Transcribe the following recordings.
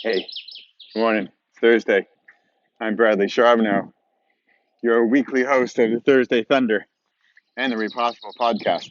Hey, good morning. It's Thursday. I'm Bradley Charbonneau, your weekly host of the Thursday Thunder and the Read Possible podcast.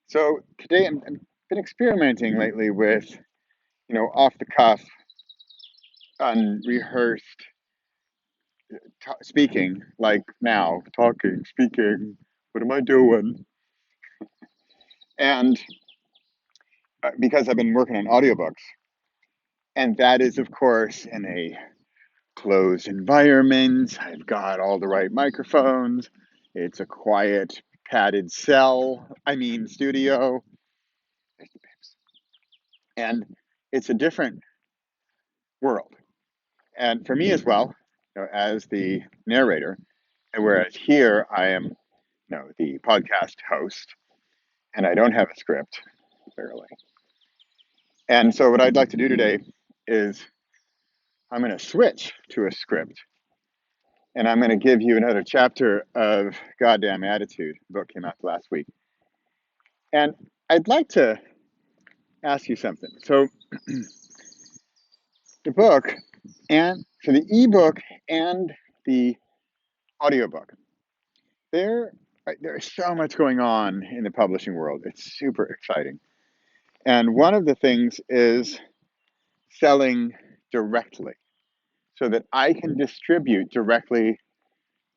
So today I've been experimenting lately with, off the cuff, unrehearsed speaking, like now, talking, speaking. What am I doing? And because I've been working on audiobooks, and that is, of course, in a closed environment. I've got all the right microphones. It's a quiet, padded studio. And it's a different world. And for me as well, as the narrator, and whereas here I am, the podcast host, and I don't have a script, clearly. And so what I'd like to do today is I'm going to switch to a script. And I'm going to give you another chapter of Goddamn Attitude. The book came out last week. And I'd like to ask you something. So the book and so the ebook and the audiobook, there's so much going on in the publishing world. It's super exciting. And one of the things is selling directly so that I can distribute directly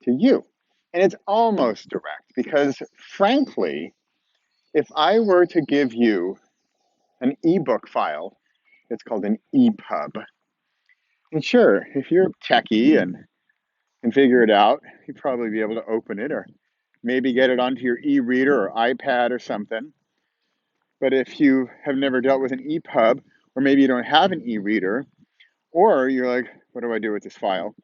to you. And it's almost direct because, frankly, if I were to give you an ebook file, it's called an EPUB. And sure, if you're techie and can figure it out, you'd probably be able to open it or maybe get it onto your e-reader or iPad or something. But if you have never dealt with an EPUB, or maybe you don't have an e-reader, or you're like, what do I do with this file?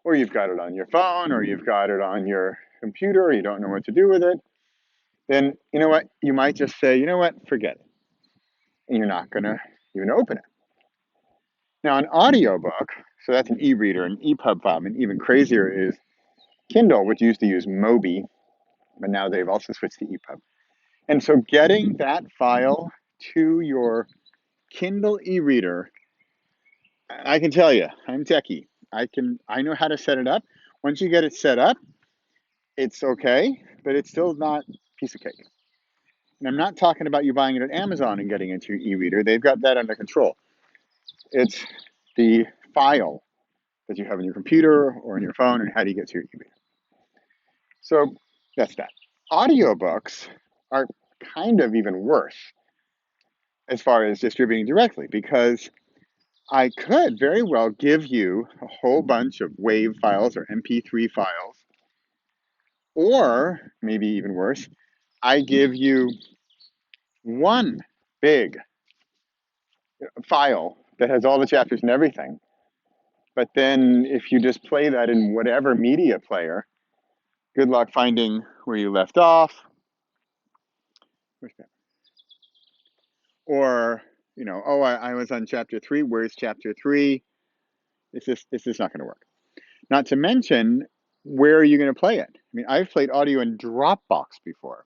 Or you've got it on your phone, or you've got it on your computer, or you don't know what to do with it, then you know what? You might just say, you know what? Forget it. And you're not going to even open it. Now, an audiobook, so that's an e-reader, an EPUB file, and even crazier is Kindle, which used to use Mobi, but now they've also switched to EPUB. And so getting that file to your Kindle e-reader, I can tell you, I'm techie. I know how to set it up. Once you get it set up, it's okay, but it's still not a piece of cake. And I'm not talking about you buying it at Amazon and getting into your e-reader. They've got that under control. It's the file that you have on your computer or on your phone, and how do you get to your e-reader? So that's that. Audiobooks are kind of even worse as far as distributing directly, because I could very well give you a whole bunch of WAV files or MP3 files, or maybe even worse, I give you one big file that has all the chapters and everything. But then if you just play that in whatever media player, good luck finding where you left off. Or, I was on chapter 3. Where's chapter 3? It's just not going to work. Not to mention, where are you going to play it? I mean, I've played audio in Dropbox before.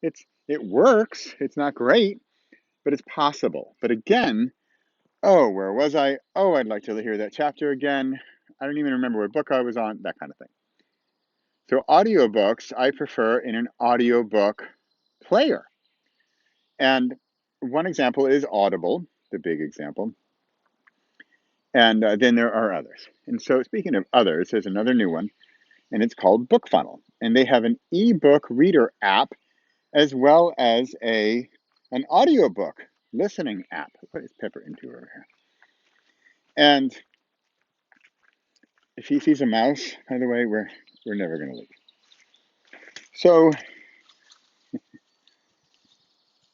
It works. It's not great, but it's possible. But again, where was I? I'd like to hear that chapter again. I don't even remember what book I was on, that kind of thing. So audiobooks, I prefer in an audiobook player. And one example is Audible, the big example. And then there are others. And so speaking of others, there's another new one, and it's called BookFunnel. And they have an ebook reader app as well as an audiobook listening app. What is Pepper into over here? And if he sees a mouse, by the way, we're never going to leave. So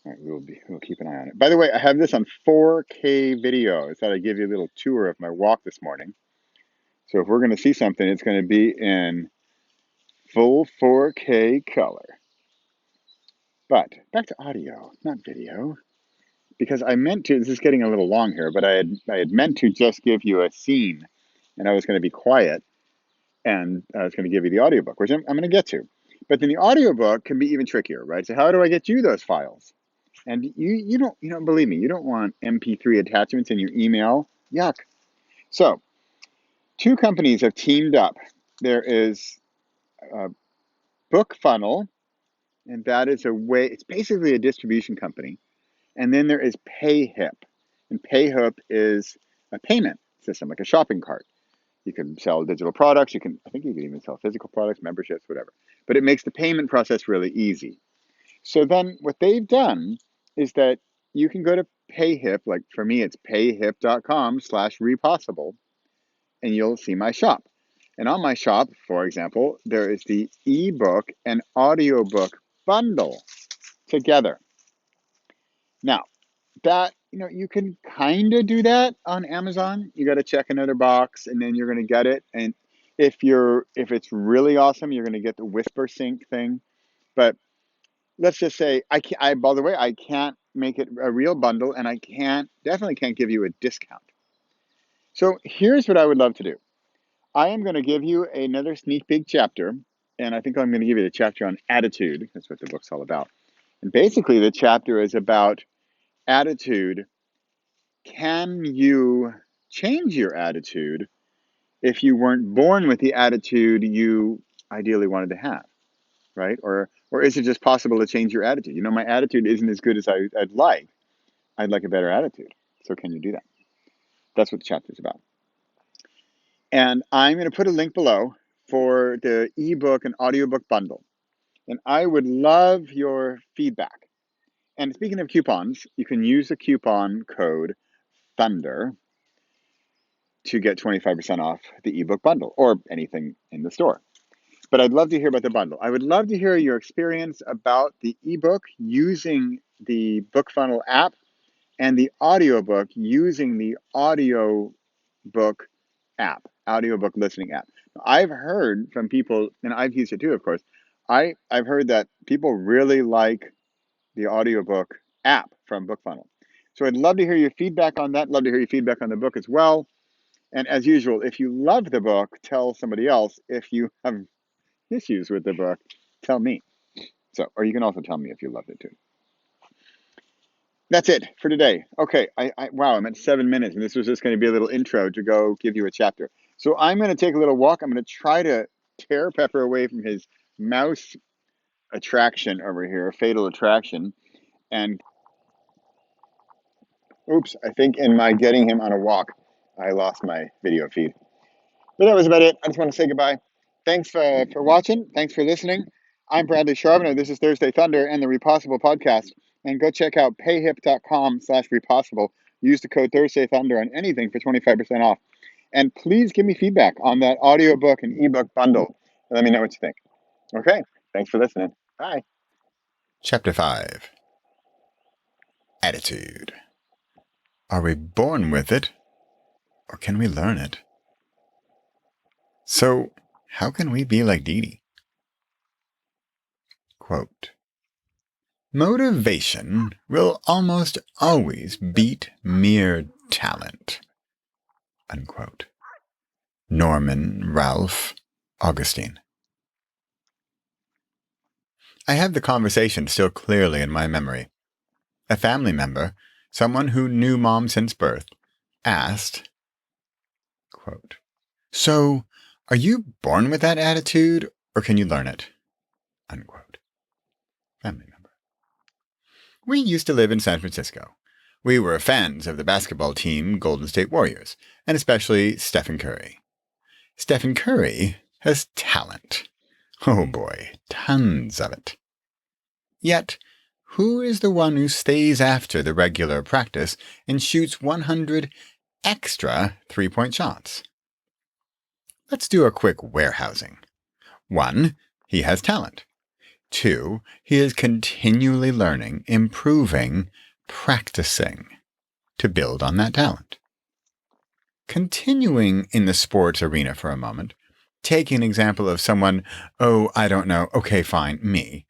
all right, we'll keep an eye on it. By the way, I have this on 4K video. I thought I'd give you a little tour of my walk this morning. So if we're going to see something, it's going to be in full 4K color. But back to audio, not video, because I meant to. This is getting a little long here, but I had meant to just give you a scene, and I was going to be quiet, and I was going to give you the audiobook, which I'm going to get to. But then the audiobook can be even trickier, right? So how do I get you those files? And you don't believe me, you don't want MP3 attachments in your email Yuck. So, two companies have teamed up. There is BookFunnel, and that is a way, it's basically a distribution company. And then there is PayHip. And PayHip is a payment system, like a shopping cart. You can sell digital products. I think you can even sell physical products, memberships, whatever. But it makes the payment process really easy. So then what they've done is that you can go to PayHip, like for me, it's payhip.com/repossible, and you'll see my shop. And on my shop, for example, there is the ebook and audiobook bundle together. Now, that, you can kind of do that on Amazon. You got to check another box and then you're going to get it. And if it's really awesome, you're going to get the Whisper Sync thing. But let's just say by the way, I can't make it a real bundle, and I definitely can't give you a discount. So here's what I would love to do. I am going to give you another sneak peek chapter, and I think I'm going to give you the chapter on attitude. That's what the book's all about. And basically the chapter is about attitude. Can you change your attitude if you weren't born with the attitude you ideally wanted to have, right? Or is it just possible to change your attitude? My attitude isn't as good as I'd like. I'd like a better attitude. So can you do that? That's what the chapter is about. And I'm going to put a link below for the ebook and audiobook bundle. And I would love your feedback. And speaking of coupons, you can use the coupon code THUNDER to get 25% off the ebook bundle or anything in the store. But I'd love to hear about the bundle. I would love to hear your experience about the ebook using the BookFunnel app and the audiobook using the audiobook listening app. I've heard from people, and I've used it too, of course. I've heard that people really like the audiobook app from BookFunnel. So I'd love to hear your feedback on that. Love to hear your feedback on the book as well. And as usual, if you love the book, tell somebody else. If you have issues with the book, tell me. Or you can also tell me if you loved it too. That's it for today. Okay, wow, I'm at 7 minutes, and this was just going to be a little intro to go give you a chapter. So I'm going to take a little walk. I'm going to try to tear Pepper away from his mouse attraction over here, fatal attraction. And oops, I think in my getting him on a walk, I lost my video feed. But that was about it. I just want to say goodbye. Thanks for watching. Thanks for listening. I'm Bradley Charbonneau. This is Thursday Thunder and the Repossible podcast. And go check out payhip.com/repossible. Use the code Thursday Thunder on anything for 25% off. And please give me feedback on that audiobook and ebook bundle. Let me know what you think. Okay. Thanks for listening. Bye. Chapter 5. Attitude. Are we born with it, or can we learn it? So, how can we be like Dee Dee? Quote, motivation will almost always beat mere talent. Unquote. Norman Ralph Augustine. I have the conversation still clearly in my memory. A family member, someone who knew Mom since birth, asked, quote, so, are you born with that attitude, or can you learn it? Unquote. Family member. We used to live in San Francisco. We were fans of the basketball team Golden State Warriors, and especially Stephen Curry. Stephen Curry has talent. Oh boy, tons of it. Yet, who is the one who stays after the regular practice and shoots 100 extra three-point shots? Let's do a quick warehousing. 1, he has talent. 2, he is continually learning, improving, practicing to build on that talent. Continuing in the sports arena for a moment, take an example of someone, I don't know, okay, fine, me.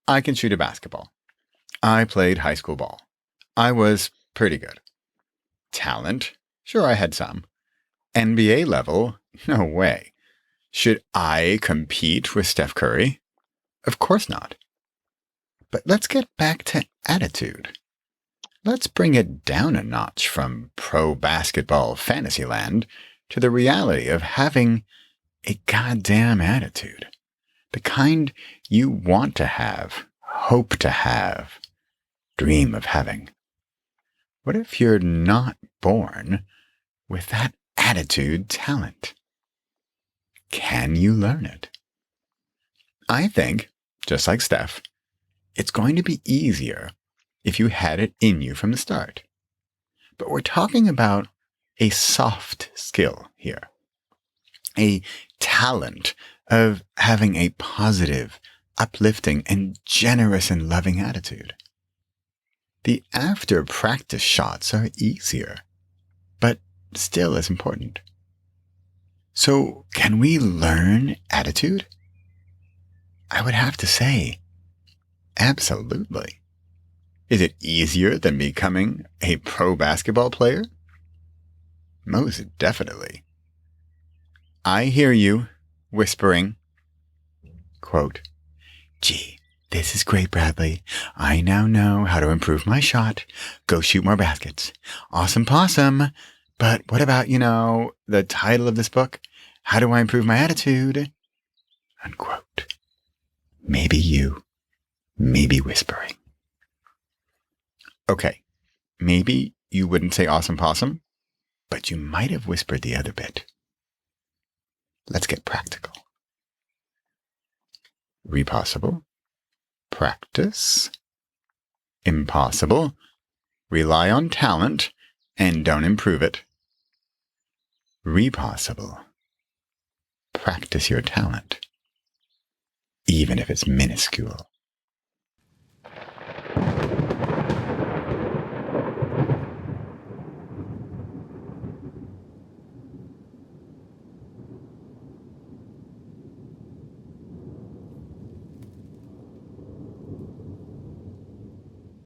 I can shoot a basketball. I played high school ball. I was pretty good. Talent? Sure, I had some. NBA level? No way. Should I compete with Steph Curry? Of course not. But let's get back to attitude. Let's bring it down a notch from pro-basketball fantasy land to the reality of having a goddamn attitude. The kind you want to have, hope to have, dream of having. What if you're not born with that attitude talent? Can you learn it? I think, just like Steph, it's going to be easier if you had it in you from the start. But we're talking about a soft skill here, a talent of having a positive, uplifting, and generous and loving attitude. The after practice shots are easier, but still as important. So, can we learn attitude? I would have to say, absolutely. Is it easier than becoming a pro basketball player? Most definitely. I hear you whispering, quote, "Gee, this is great, Bradley. I now know how to improve my shot. Go shoot more baskets. Awesome possum. But what about, the title of this book? How do I improve my attitude?" Unquote. Maybe you, maybe whispering. Okay, maybe you wouldn't say awesome possum, but you might have whispered the other bit. Let's get practical. Repossible. Practice. Impossible. Rely on talent and don't improve it. Repossible. Practice your talent, even if it's minuscule.